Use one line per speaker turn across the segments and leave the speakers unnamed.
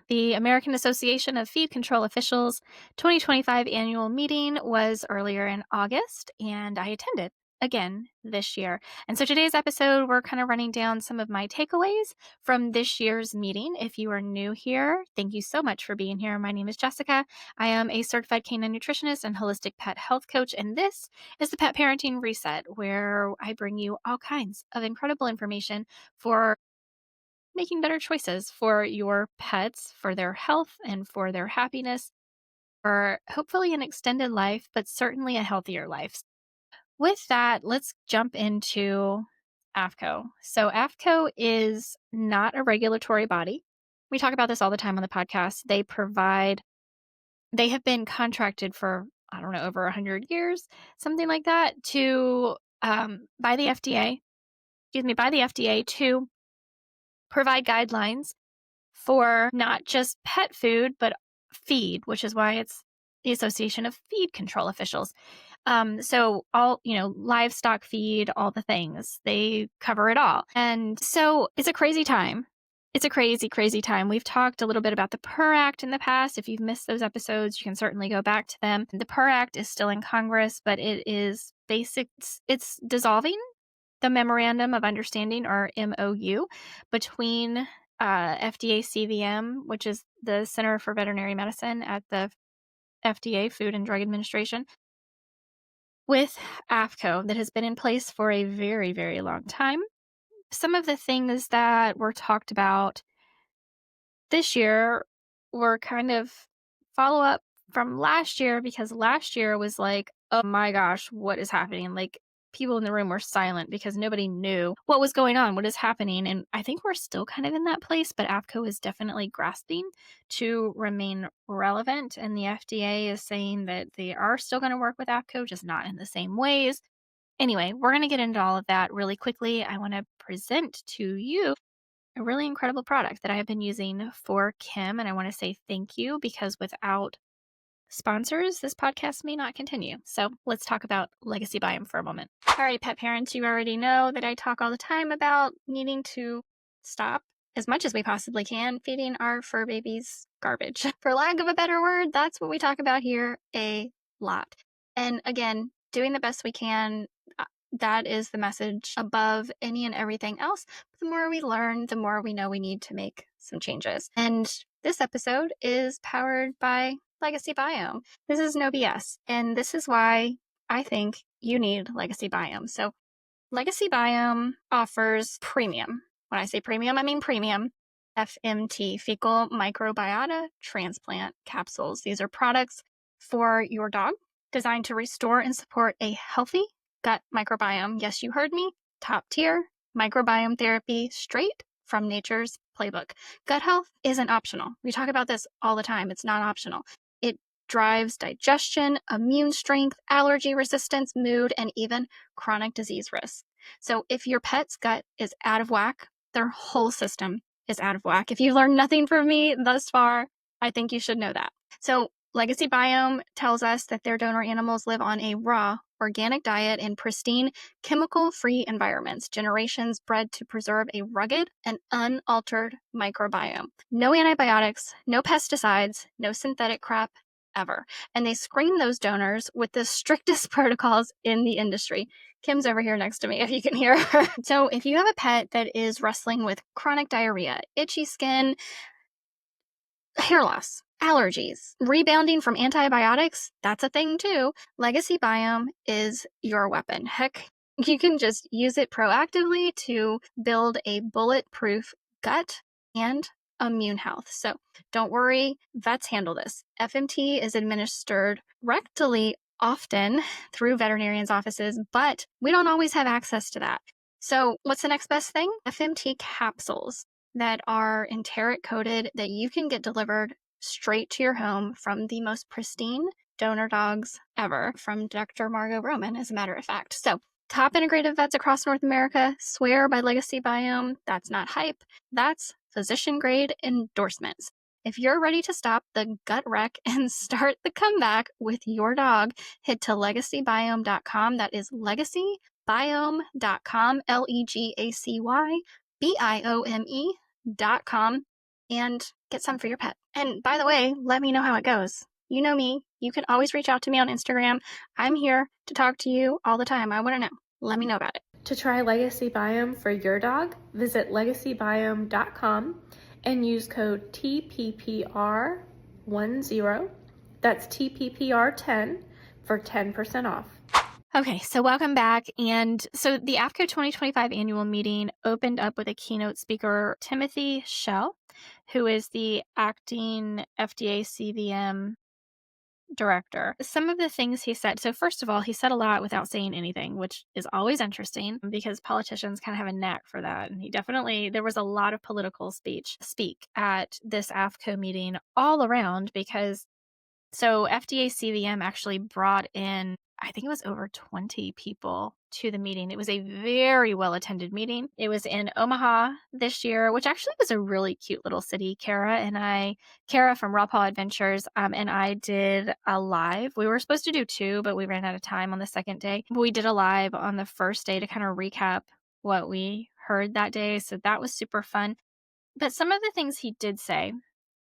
The American Association of Feed Control Officials 2025 annual meeting was earlier in August, and I attended again this year. And so today's episode, we're kind of running down some of my takeaways from this year's meeting. If you are new here, thank you so much for being here. My name is Jessica. I am a certified canine nutritionist and holistic pet health coach, and this is the Pet Parenting Reset, where I bring you all kinds of incredible information for making better choices for your pets, for their health and for their happiness, for hopefully an extended life, but certainly a healthier life. With that, let's jump into AAFCO. So, AAFCO is not a regulatory body. We talk about this all the time on the podcast. They have been contracted for, I don't know, over 100 years, something like that, by the FDA to provide guidelines for not just pet food, but feed, which is why it's the Association of Feed Control Officials. So all, livestock feed, all the things, they cover it all. And so it's a crazy time. It's a crazy, crazy time. We've talked a little bit about the PUR Act in the past. If you've missed those episodes, you can certainly go back to them. The PUR Act is still in Congress, but it is it's dissolving the Memorandum of Understanding, or MOU, between FDA CVM, which is the Center for Veterinary Medicine at the FDA, Food and Drug Administration, with AAFCO, that has been in place for a very, very long time. Some of the things that were talked about this year were kind of follow up from last year, because last year was like, oh my gosh, what is happening? Like, people in the room were silent because nobody knew what was going on, what is happening. And I think we're still kind of in that place, but AAFCO is definitely grasping to remain relevant. And the FDA is saying that they are still going to work with AAFCO, just not in the same ways. Anyway, we're going to get into all of that really quickly. I want to present to you a really incredible product that I have been using for Kim. And I want to say thank you, because without sponsors, this podcast may not continue. So let's talk about Legacy Biome for a moment. All right, pet parents, you already know that I talk all the time about needing to stop, as much as we possibly can, feeding our fur babies garbage. For lack of a better word, that's what we talk about here a lot. And again, doing the best we can, that is the message above any and everything else. The more we learn, the more we know we need to make some changes. And this episode is powered by Legacy Biome. This is no BS. And this is why I think you need Legacy Biome. So Legacy Biome offers premium. When I say premium, I mean premium FMT, fecal microbiota transplant capsules. These are products for your dog designed to restore and support a healthy gut microbiome. Yes, you heard me. Top tier microbiome therapy straight from nature's playbook. Gut health isn't optional. We talk about this all the time. It's not optional. It drives digestion, immune strength, allergy resistance, mood, and even chronic disease risk. So if your pet's gut is out of whack, their whole system is out of whack. If you've learned nothing from me thus far, I think you should know that. So Legacy Biome tells us that their donor animals live on a raw, organic diet in pristine, chemical-free environments, generations bred to preserve a rugged and unaltered microbiome. No antibiotics, no pesticides, no synthetic crap ever. And they screen those donors with the strictest protocols in the industry. Kim's over here next to me, if you can hear her. So if you have a pet that is wrestling with chronic diarrhea, itchy skin, hair loss, allergies, rebounding from antibiotics, that's a thing too. Legacy Biome is your weapon. Heck, you can just use it proactively to build a bulletproof gut and immune health. So don't worry, vets handle this. FMT is administered rectally often through veterinarians' offices, but we don't always have access to that. So what's the next best thing? FMT capsules that are enteric coated that you can get delivered straight to your home from the most pristine donor dogs ever, from Dr. Margot Roman, as a matter of fact. So top integrative vets across North America swear by Legacy Biome. That's not hype. That's physician grade endorsements. If you're ready to stop the gut wreck and start the comeback with your dog, head to legacybiome.com. That is legacybiome.com, LEGACYBIOME.com. and get some for your pet. And by the way, let me know how it goes. You know me. You can always reach out to me on Instagram. I'm here to talk to you all the time. I want to know. Let me know about it.
To try Legacy Biome for your dog, visit legacybiome.com and use code TPPR10. That's TPPR10 for 10% off.
Okay, so welcome back. And so the AAFCO 2025 annual meeting opened up with a keynote speaker, Timothy Schell, who is the acting FDA CVM director. Some of the things he said, so first of all, he said a lot without saying anything, which is always interesting because politicians kind of have a knack for that. And there was a lot of political speak at this AAFCO meeting all around because FDA CVM actually brought in, I think it was over 20 people to the meeting. It was a very well attended meeting. It was in Omaha this year, which actually was a really cute little city. Kara from Raw Paw Adventures, and I did a live. We were supposed to do two, but we ran out of time on the second day. But we did a live on the first day to kind of recap what we heard that day. So that was super fun. But some of the things he did say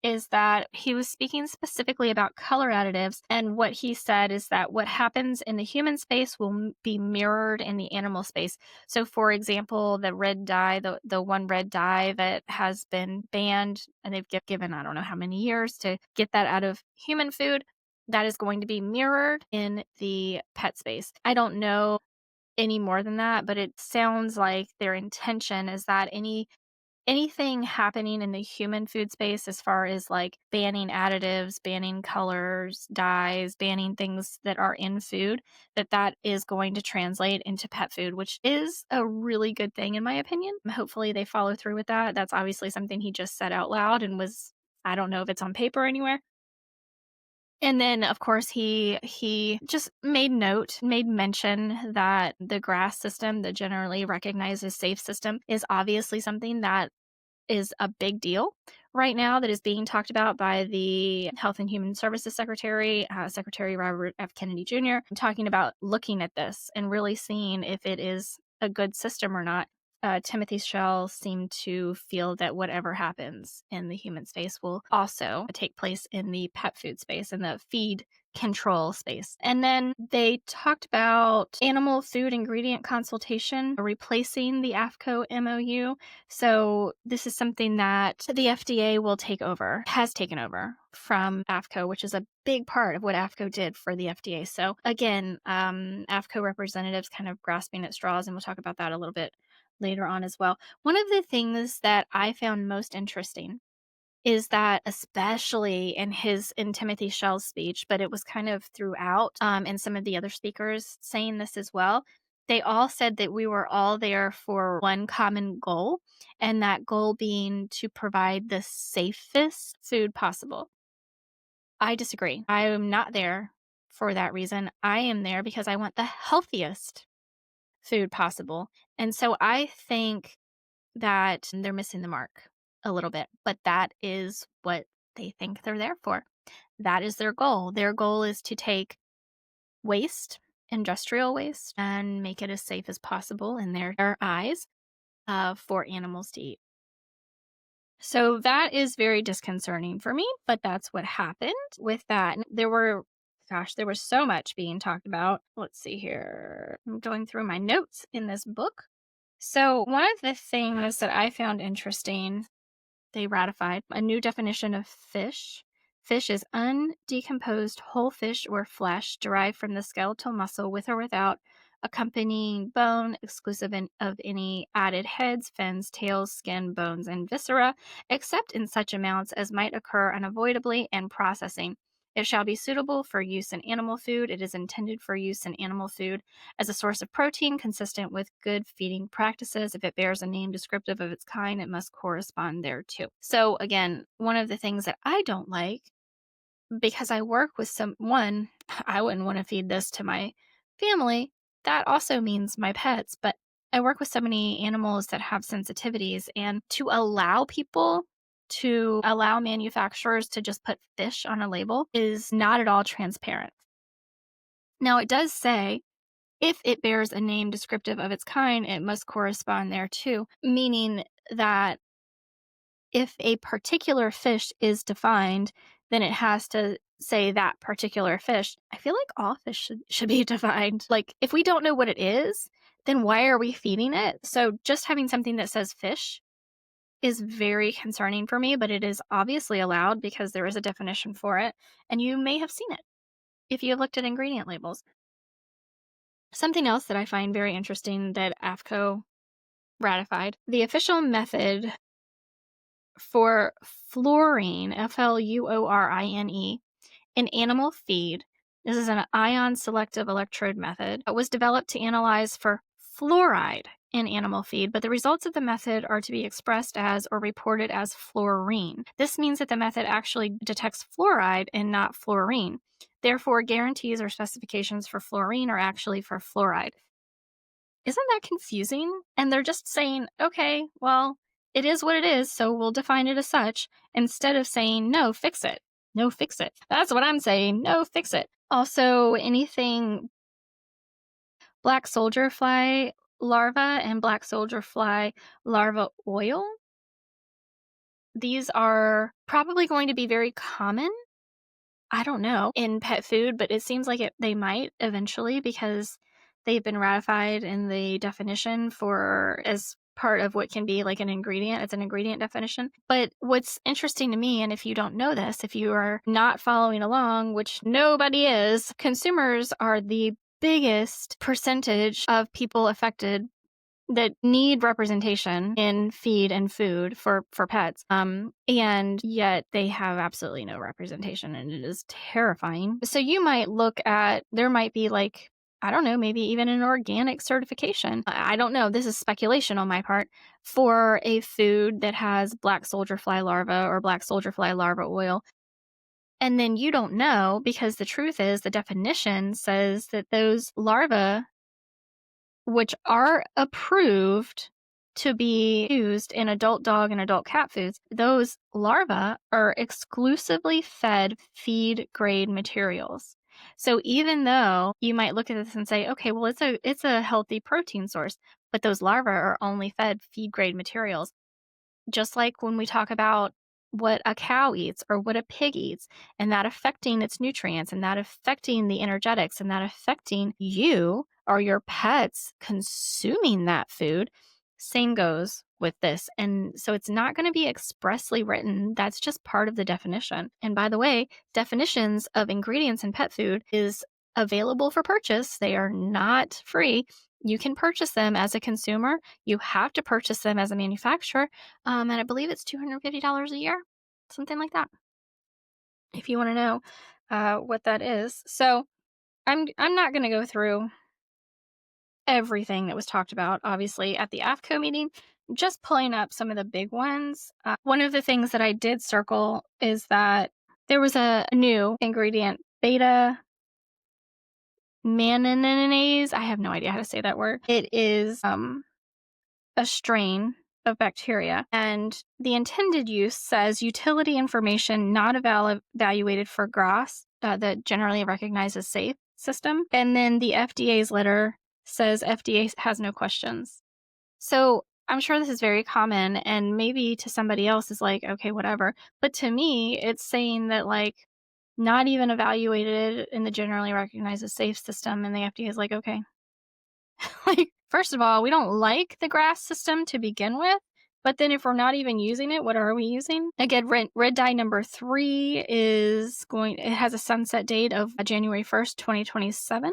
is that he was speaking specifically about color additives. And what he said is that what happens in the human space will be mirrored in the animal space. So, for example, the red dye, the one red dye that has been banned, and they've given, I don't know how many years to get that out of human food, that is going to be mirrored in the pet space. I don't know any more than that, but it sounds like their intention is that anything happening in the human food space as far as like banning additives, banning colors, dyes, banning things that are in food, that is going to translate into pet food, which is a really good thing in my opinion. Hopefully they follow through with that. That's obviously something he just said out loud and I don't know if it's on paper anywhere. And then, of course, he just made mention that the GRAS system, the generally recognized as safe system, is obviously something that is a big deal right now that is being talked about by the Health and Human Services Secretary, Secretary Robert F. Kennedy Jr., talking about looking at this and really seeing if it is a good system or not. Timothy Schell seemed to feel that whatever happens in the human space will also take place in the pet food space and the feed control space. And then they talked about animal food ingredient consultation replacing the AAFCO MOU. So this is something that the FDA has taken over from AAFCO, which is a big part of what AAFCO did for the FDA. So again, AAFCO representatives kind of grasping at straws, and we'll talk about that a little bit later on as well. One of the things that I found most interesting is that, especially in Timothy Schell's speech, but it was kind of throughout, and some of the other speakers saying this as well, they all said that we were all there for one common goal, and that goal being to provide the safest food possible. I disagree. I am not there for that reason. I am there because I want the healthiest food possible. And so I think that they're missing the mark a little bit, but that is what they think they're there for. That is their goal. Their goal is to take waste, industrial waste, and make it as safe as possible in their eyes for animals to eat. So that is very disconcerting for me, but that's what happened with that. There was so much being talked about. Let's see here. I'm going through my notes in this book. So one of the things that I found interesting, they ratified a new definition of fish. Fish is undecomposed whole fish or flesh derived from the skeletal muscle with or without accompanying bone, exclusive of any added heads, fins, tails, skin, bones, and viscera, except in such amounts as might occur unavoidably in processing. It shall be suitable for use in animal food. It is intended for use in animal food as a source of protein consistent with good feeding practices. If it bears a name descriptive of its kind, it must correspond thereto. So again, one of the things that I don't like, because I work with someone, I wouldn't want to feed this to my family. That also means my pets, but I work with so many animals that have sensitivities, and to allow manufacturers to just put fish on a label is not at all transparent. Now, it does say, if it bears a name descriptive of its kind, it must correspond thereto, meaning that if a particular fish is defined, then it has to say that particular fish. I feel like all fish should be defined. Like, if we don't know what it is, then why are we feeding it? So just having something that says fish is very concerning for me, but it is obviously allowed because there is a definition for it, and you may have seen it if you have looked at ingredient labels. Something else that I find very interesting that AAFCO ratified, the official method for fluorine, fluorine, in animal feed. This is an ion selective electrode method. It was developed to analyze for fluoride in animal feed, but the results of the method are to be expressed as or reported as fluorine. This means that the method actually detects fluoride and not fluorine. Therefore, guarantees or specifications for fluorine are actually for fluoride. Isn't that confusing? And they're just saying, okay, well, it is what it is, so we'll define it as such, instead of saying, no, fix it. No, fix it. That's what I'm saying. No, fix it. Also, anything black soldier fly larva and black soldier fly larva oil, these are probably going to be very common. I don't know, in pet food, but it seems like they might eventually because they've been ratified in the definition for as part of what can be like an ingredient. It's an ingredient definition. But what's interesting to me, and if you don't know this, if you are not following along, which nobody is, consumers are the biggest percentage of people affected that need representation in feed and food for pets. And yet they have absolutely no representation, and it is terrifying. So you might look at, there might be like, I don't know, maybe even an organic certification. I don't know. This is speculation on my part for a food that has black soldier fly larva or black soldier fly larva oil. And then you don't know because the truth is the definition says that those larvae, which are approved to be used in adult dog and adult cat foods, those larvae are exclusively fed feed grade materials. So even though you might look at this and say, okay, well, it's a healthy protein source, but those larvae are only fed feed grade materials. Just like when we talk about what a cow eats or what a pig eats, and that affecting its nutrients and that affecting the energetics and that affecting you or your pets consuming that food, same goes with this. And so it's not going to be expressly written. That's just part of the definition. And by the way, definitions of ingredients in pet food is available for purchase. They are not free. You can purchase them as a consumer. You have to purchase them as a manufacturer. And I believe it's $250 a year, something like that, if you want to know what that is. So I'm not going to go through everything that was talked about, obviously, at the AAFCO meeting, just pulling up some of the big ones. One of the things that I did circle is that there was a new ingredient, beta manganese. I have no idea how to say that word. It is a strain of bacteria, and the intended use says utility information not evaluated for GRAS, the generally recognized as safe system. And then the FDA's letter says FDA has no questions. So I'm sure this is very common, and maybe to somebody else is like, okay, whatever. But to me, it's saying that like not even evaluated in the generally recognized as safe system, and the FDA is like, okay. Like, first of all, we don't like the GRAS system to begin with, but then if we're not even using it, what are we using? Again, red dye number 3 it has a sunset date of January 1st, 2027.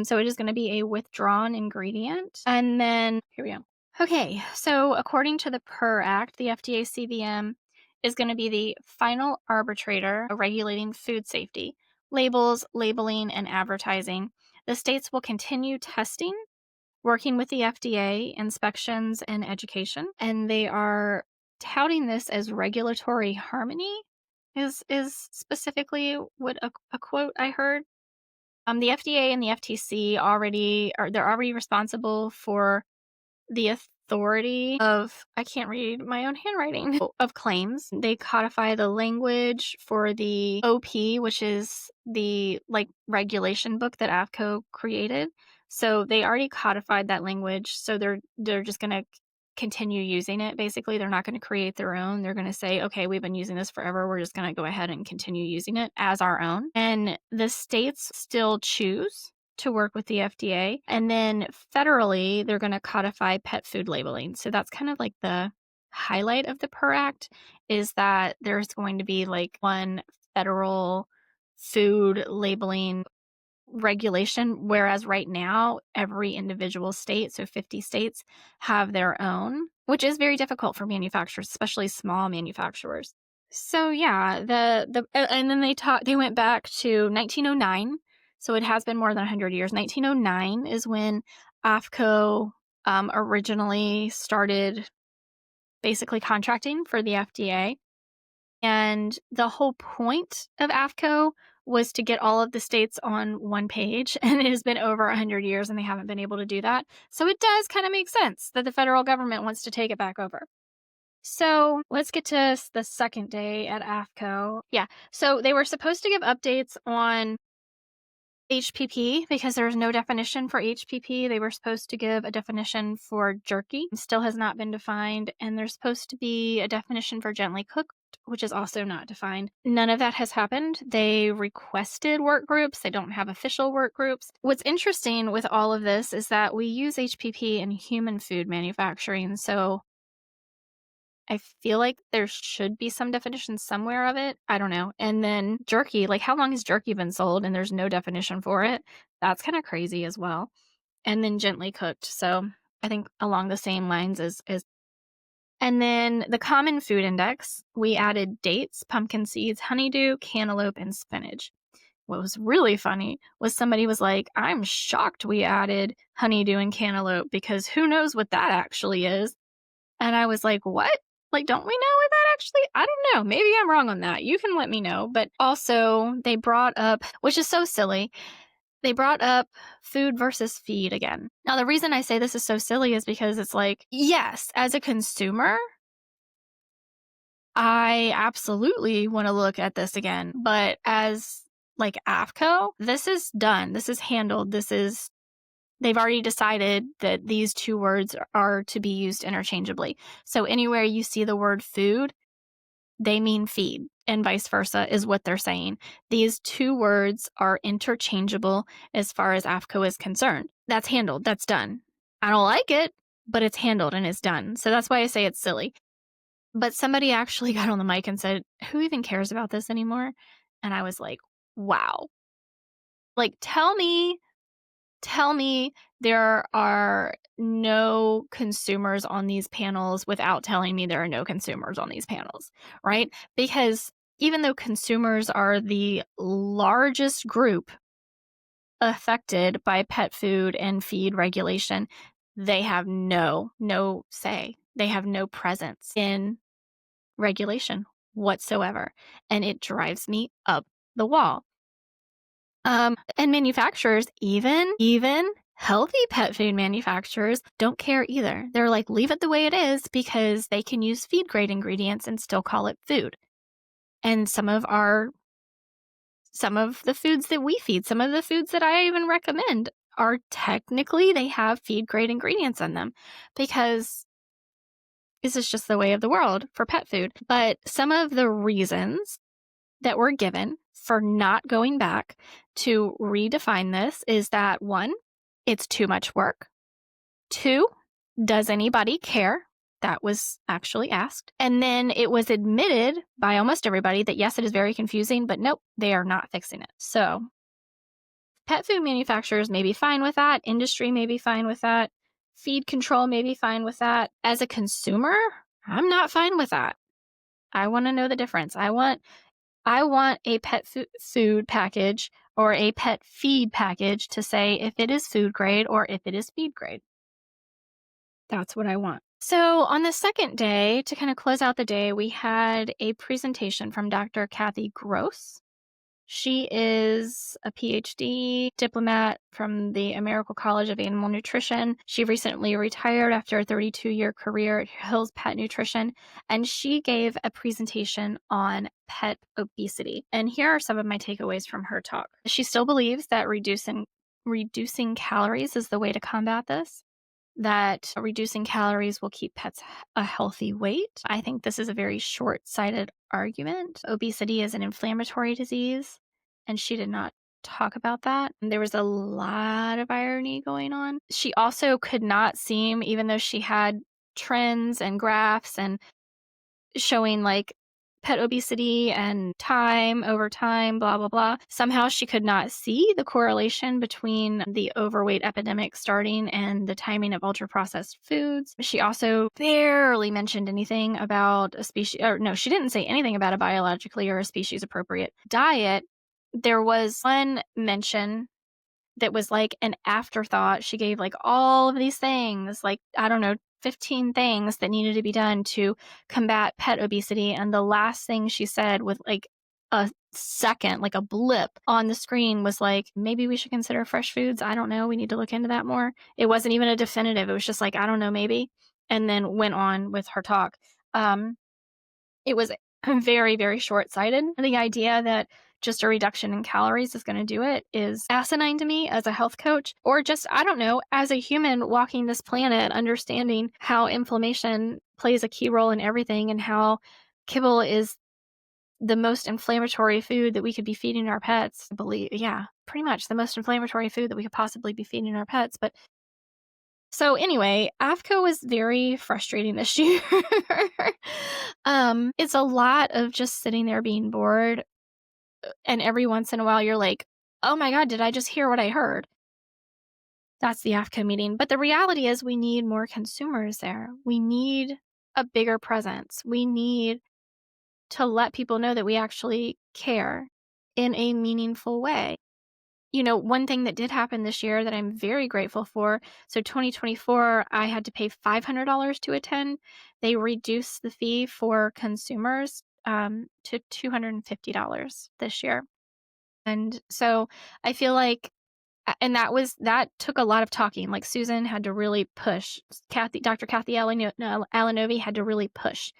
So it is going to be a withdrawn ingredient. And then, here we go. Okay, so according to the PUR Act, the FDA CBM is going to be the final arbitrator of regulating food safety, labels, labeling, and advertising. The states will continue testing, working with the FDA, inspections, and education, and they are touting this as regulatory harmony, is specifically what a quote I heard. The FDA and the FTC they're already responsible for the authority of, I can't read my own handwriting, of claims. They codify the language for the OP, which is the like regulation book that AAFCO created. So they already codified that language. So they're just going to continue using it. Basically, they're not going to create their own. They're going to say, okay, we've been using this forever. We're just going to go ahead and continue using it as our own. And the states still choose to work with the FDA. And then federally, they're going to codify pet food labeling. So that's kind of like the highlight of the PUR Act, is that there's going to be like one federal food labeling regulation, whereas right now every individual state, so 50 states, have their own, which is very difficult for manufacturers, especially small manufacturers. So yeah, and then they went back to 1909. So it has been more than 100 years. 1909 is when AAFCO originally started basically contracting for the FDA. And the whole point of AAFCO was to get all of the states on one page, and it has been over 100 years and they haven't been able to do that. So it does kind of make sense that the federal government wants to take it back over. So let's get to the second day at AAFCO. Yeah, so they were supposed to give updates on HPP because there's no definition for HPP. They were supposed to give a definition for jerky, still has not been defined, and there's supposed to be a definition for gently cooked, which is also not defined. None of that has happened. They requested work groups. They don't have official work groups. What's interesting with all of this is that we use HPP in human food manufacturing, so I feel like there should be some definition somewhere of it. I don't know. And then jerky, like how long has jerky been sold and there's no definition for it? That's kind of crazy as well. And then gently cooked. So I think along the same lines as and then the common food index, we added dates, pumpkin seeds, honeydew, cantaloupe, and spinach. What was really funny was somebody was like, I'm shocked we added honeydew and cantaloupe because who knows what that actually is. And I was like, what? Like, don't we know what that actually? I don't know. Maybe I'm wrong on that. You can let me know. But also, they brought up, which is so silly, they brought up food versus feed again. Now, the reason I say this is so silly is because it's like, yes, as a consumer, I absolutely want to look at this again. But as like AAFCO, this is done. This is handled. They've already decided that these two words are to be used interchangeably. So anywhere you see the word food, they mean feed, and vice versa is what they're saying. These two words are interchangeable as far as AAFCO is concerned. That's handled. That's done. I don't like it, but it's handled and it's done. So that's why I say it's silly. But somebody actually got on the mic and said, who even cares about this anymore? And I was like, wow. Like, tell me there are no consumers on these panels without telling me there are no consumers on these panels, right? Because even though consumers are the largest group affected by pet food and feed regulation, they have no say. They have no presence in regulation whatsoever. And it drives me up the wall. And manufacturers, even healthy pet food manufacturers, don't care either. They're like, leave it the way it is because they can use feed grade ingredients and still call it food. And some of the foods that we feed, some of the foods that I even recommend are technically, they have feed grade ingredients in them because this is just the way of the world for pet food. But some of the reasons that were given for not going back to redefine this is that 1, it's too much work. 2, does anybody care? That was actually asked. And then it was admitted by almost everybody that yes, it is very confusing, but nope, they are not fixing it. So pet food manufacturers may be fine with that. Industry may be fine with that. Feed control may be fine with that. As a consumer, I'm not fine with that. I want to know the difference. I want a pet food package or a pet feed package to say if it is food grade or if it is feed grade. That's what I want. So on the second day, to kind of close out the day, we had a presentation from Dr. Kathy Gross. She is a PhD diplomat from the American College of Animal Nutrition. She recently retired after a 32-year career at Hills Pet Nutrition, and she gave a presentation on pet obesity. And here are some of my takeaways from her talk. She still believes that reducing calories is the way to combat this. that reducing calories will keep pets a healthy weight. I think this is a very short sighted argument. Obesity is an inflammatory disease, and she did not talk about that. And there was a lot of irony going on. She also could not seem, even though she had trends and graphs and showing like pet obesity and time over time, blah, blah, blah. Somehow she could not see the correlation between the overweight epidemic starting and the timing of ultra processed foods. She also barely mentioned anything about a species, or no, she didn't say anything about a biologically or a species appropriate diet. There was one mention that was like an afterthought. She gave like all of these things, like, I don't know, 15 things that needed to be done to combat pet obesity. And the last thing she said with like a second, like a blip on the screen was like, maybe we should consider fresh foods. I don't know. We need to look into that more. It wasn't even a definitive. It was just like, I don't know, maybe. And then went on with her talk. It was very, very short sighted. The idea that just a reduction in calories is going to do it is asinine to me as a health coach, or just, I don't know, as a human walking this planet, understanding how inflammation plays a key role in everything and how kibble is the most inflammatory food that we could be feeding our pets. I believe, yeah, pretty much the most inflammatory food that we could possibly be feeding our pets. But so anyway, AAFCO was very frustrating this year. It's a lot of just sitting there being bored, and every once in a while you're like, "Oh my god, did I just hear what I heard?" That's the AAFCO meeting. But the reality is we need more consumers there. We need a bigger presence. We need to let people know that we actually care in a meaningful way. You know, one thing that did happen this year that I'm very grateful for, so 2024, I had to pay $500 to attend. They reduced the fee for consumers to $250 this year. And so I feel like, and that took a lot of talking. Like Susan had to really push. Dr. Kathy Alanovi had to really push.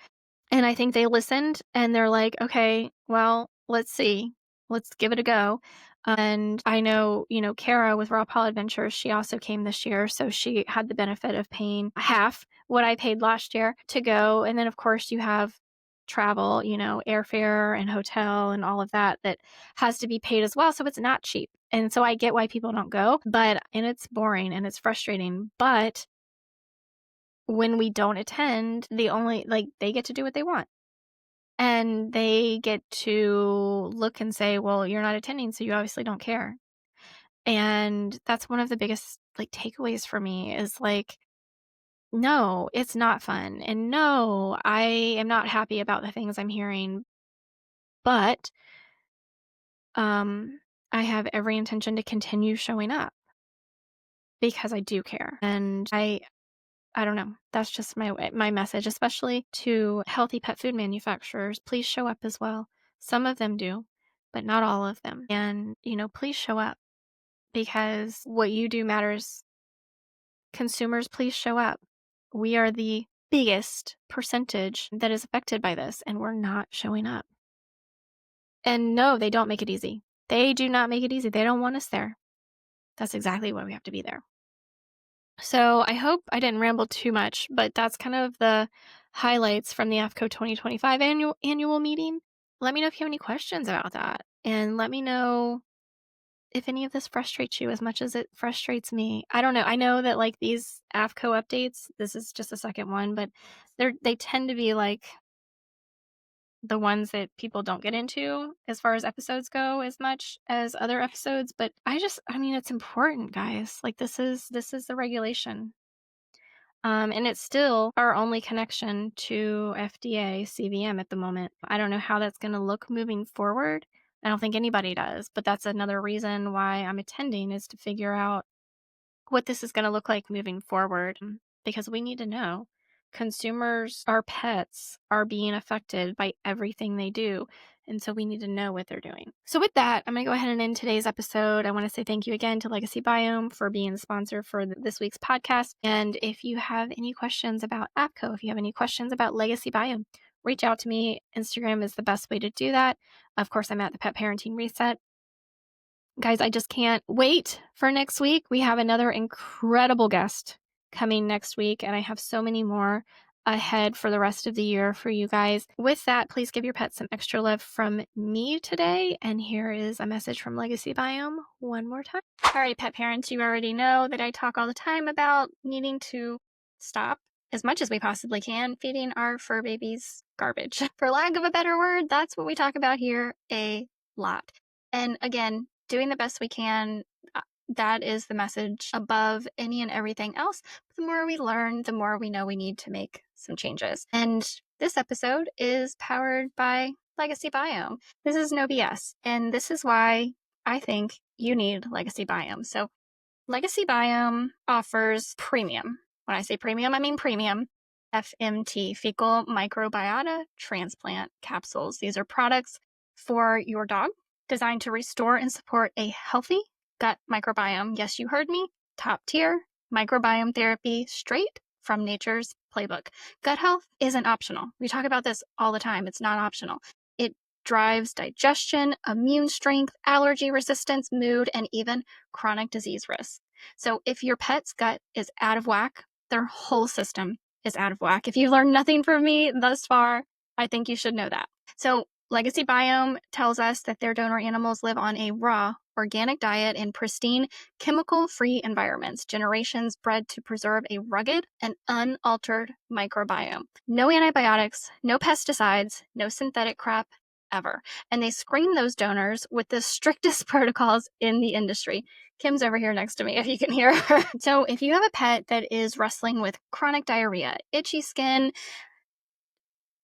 And I think they listened and they're like, okay, well, let's see. Let's give it a go. And I know, Kara with Raw Paw Adventures, she also came this year. So she had the benefit of paying half what I paid last year to go. And then, of course, you have travel, airfare and hotel and all of that has to be paid as well. So it's not cheap. And so I get why people don't go, and it's boring and it's frustrating. But when we don't attend, they get to do what they want. And they get to look and say, well, you're not attending, so you obviously don't care. And that's one of the biggest takeaways for me is like, no, it's not fun. And no, I am not happy about the things I'm hearing, but I have every intention to continue showing up because I do care. And I don't know. That's just my message, especially to healthy pet food manufacturers. Please show up as well. Some of them do, but not all of them. And, please show up because what you do matters. Consumers, please show up. We are the biggest percentage that is affected by this, and we're not showing up. And no, they don't make it easy. They do not make it easy. They don't want us there. That's exactly why we have to be there. So I hope I didn't ramble too much, but that's kind of the highlights from the AAFCO 2025 annual meeting. Let me know if you have any questions about that, and let me know if any of this frustrates you as much as it frustrates me. I don't know. I know that these AAFCO updates, this is just the second one, but they tend to be the ones that people don't get into as far as episodes go as much as other episodes. But it's important, guys. This is the regulation. And it's still our only connection to FDA CVM at the moment. I don't know how that's going to look moving forward. I don't think anybody does, but that's another reason why I'm attending is to figure out what this is going to look like moving forward because we need to know. Consumers, our pets, are being affected by everything they do. And so we need to know what they're doing. So with that, I'm going to go ahead and end today's episode. I want to say thank you again to Legacy Biome for being the sponsor for this week's podcast. And if you have any questions about AAFCO, if you have any questions about Legacy Biome, reach out to me. Instagram is the best way to do that. Of course, I'm at the Pet Parenting Reset. Guys, I just can't wait for next week. We have another incredible guest coming next week, and I have so many more ahead for the rest of the year for you guys. With that, please give your pets some extra love from me today. And here is a message from Legacy Biome one more time. Alrighty, pet parents, you already know that I talk all the time about needing to stop as much as we possibly can feeding our fur babies garbage. For lack of a better word, that's what we talk about here a lot. And again, doing the best we can, that is the message above any and everything else. The more we learn, the more we know we need to make some changes. And this episode is powered by Legacy Biome. This is no BS. And this is why I think you need Legacy Biome. So Legacy Biome offers premium. When I say premium, I mean premium FMT, fecal microbiota transplant capsules. These are products for your dog designed to restore and support a healthy gut microbiome. Yes, you heard me. Top tier microbiome therapy straight from nature's playbook. Gut health isn't optional. We talk about this all the time. It's not optional. It drives digestion, immune strength, allergy resistance, mood, and even chronic disease risk. So if your pet's gut is out of whack, their whole system is out of whack. If you've learned nothing from me thus far, I think you should know that. So Legacy Biome tells us that their donor animals live on a raw, organic diet in pristine, chemical-free environments, generations bred to preserve a rugged and unaltered microbiome. No antibiotics, no pesticides, no synthetic crap, ever. And they screen those donors with the strictest protocols in the industry. Kim's over here next to me, if you can hear her. So if you have a pet that is wrestling with chronic diarrhea, itchy skin,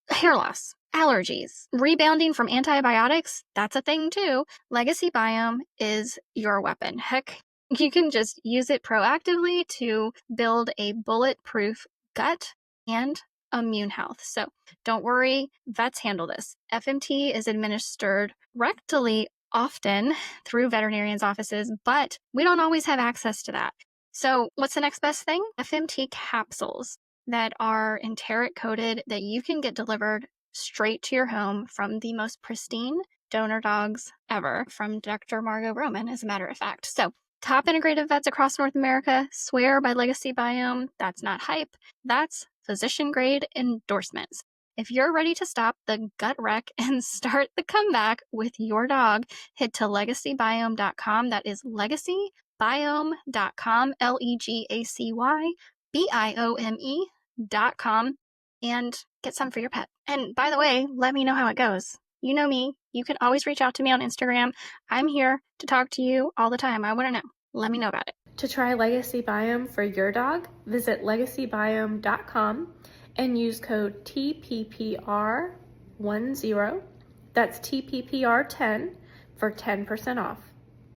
hair loss, allergies, rebounding from antibiotics, that's a thing too. Legacy Biome is your weapon. Heck, you can just use it proactively to build a bulletproof gut and immune health. So don't worry, vets handle this. FMT is administered rectally often through veterinarians' offices, but we don't always have access to that. So what's the next best thing? FMT capsules that are enteric coated that you can get delivered straight to your home from the most pristine donor dogs ever, from Dr. Margot Roman, as a matter of fact. So top integrative vets across North America swear by Legacy Biome. That's not hype. That's physician grade endorsements. If you're ready to stop the gut wreck and start the comeback with your dog, head to legacybiome.com. That is legacybiome.com, LEGACYBIOME.com, and get some for your pet. And by the way, let me know how it goes. You know me. You can always reach out to me on Instagram. I'm here to talk to you all the time. I want to know. Let me know about it.
To try Legacy Biome for your dog, visit legacybiome.com and use code TPPR10, that's TPPR10, for 10% off.